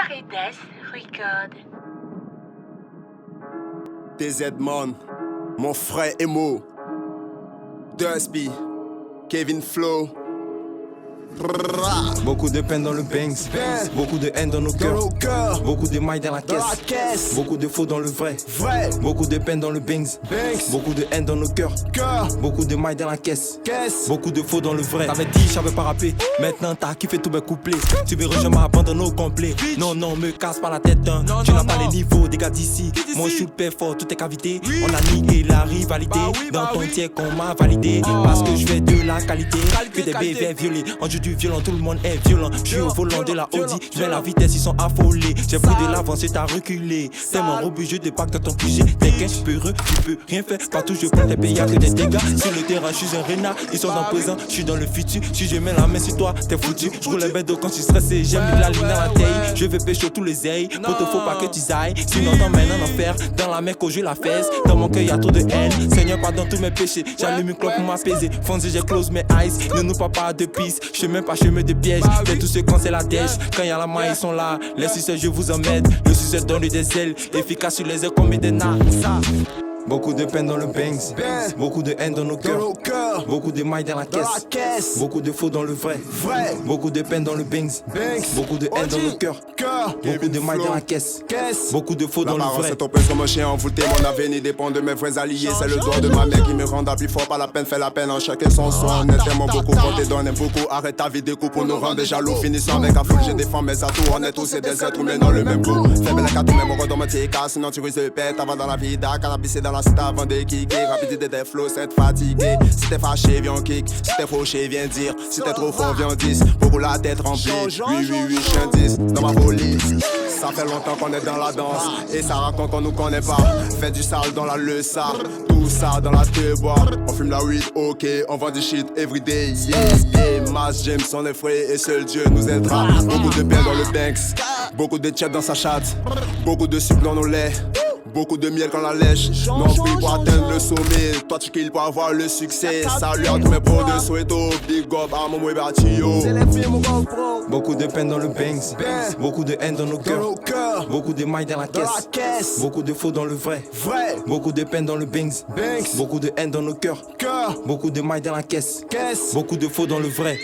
Paredes Record. TZ-Man, mon frère Emo, Dusty, Kevin Flo. Beaucoup de peine dans le Banks, beaucoup de haine dans nos cœurs, beaucoup de mailles dans la caisse, beaucoup de faux dans le vrai, beaucoup de peine dans le Banks, beaucoup de haine dans nos cœurs, beaucoup de mailles dans la caisse, beaucoup de faux dans le vrai. T'avais dit j'avais pas rappé, maintenant t'as kiffé tous mes couplets. Tu veux rejoindre ma abandonne au complet. Non, non, me casse pas la tête, hein. Tu n'as pas les niveaux des gars d'ici. Mon shoot perd fort, toutes tes cavités. On a nié la rivalité. Dans ton tiers qu'on m'a validé. Parce que je fais de la qualité. Que des bébés violés. On joue du violent, tout le monde est violent. Je suis au volant de la Audi. Je mets la vitesse, ils sont affolés. J'ai pris de l'avance et t'as reculé. Tellement robust, je débarque dans ton QG. T'es qu'un peureux, tu peux rien faire. Partout je prends tes pays, y'a que des dégâts. Sur le terrain, je suis un renard. Ils sont dans le présent, je suis dans le futur. Si je mets la main sur toi, t'es foutu. Je roule les bêtes quand je suis stressé. J'ai mis de la ligne dans la taille. Je vais pêcher tous les ailes. Pour te faut pas que tu ailles. Sinon t'emmènes en enfer. Dans la mer, quand je la fesse. Dans mon cœur, y'a trop de haine. Seigneur, pardonne tous mes péchés. J'allume une clope pour m'apaiser. Fonce, j'ai close mes eyes. Ne nous parle pas de pisse. Chemin pas chemin de piège. Fais tout ce quand c'est la dèche. Quand y'a la main, ils sont là. Les succès, je vous emmène. Le succès donne des ailes. Efficace sur les ailes comme des nains. Beaucoup de peine dans le Banks, beaucoup de haine dans nos cœurs, beaucoup de mailles dans la caisse, beaucoup de faux dans le vrai, beaucoup de peine dans le Banks, beaucoup de haine dans nos cœurs, beaucoup de mailles dans la caisse, beaucoup de faux dans le vrai. C'est ton pèse comme un chien envoûté, mon avenir dépend de mes vrais alliés. C'est le doigt de ma mère qui me rendra plus fort, pas la peine, fait la peine en chacun son soin. On est tellement beaucoup, on te donne beaucoup, arrête ta vie de coup pour nous rendre jaloux. Finissons avec la foule, je défends mes atouts, on est tous des êtres mais dans le même goût. Faible la carte, même au dans tes cas, sinon tu risques de pète avant dans la vie, cannabis dans la cité avant de kicker. Rapidité des flows, c'est fatigué. Si t'es fâché, viens kick. Si t'es fauché, viens dire. Si t'es trop fort, viens 10. Beaucoup la tête remplie. Oui, je suis un 10 dans ma folie. Ça fait longtemps qu'on est dans la danse. Et ça raconte qu'on nous connaît pas. Fait du sale dans la leçon. Tout ça dans la boire. On fume la weed, ok. On vend du shit everyday. Yeah. Mass James, on est frais et seul Dieu nous aidera. Beaucoup de pain dans le Banks. Beaucoup de tchèques dans sa chatte. Beaucoup de sucre dans nos laits. Beaucoup de miel quand la lèche. Non, oui, pour atteindre le sommet. Toi, tu kills pour avoir le succès. Salut à tous mes pros de Soweto. Big up à mon moué Batio. Beaucoup de peine dans le Banks, beaucoup de haine dans nos cœurs, beaucoup de mailles dans la caisse, beaucoup de faux dans le vrai, beaucoup de peine dans le Banks, beaucoup de haine dans nos cœurs, beaucoup de mailles dans la caisse, beaucoup de faux dans le vrai.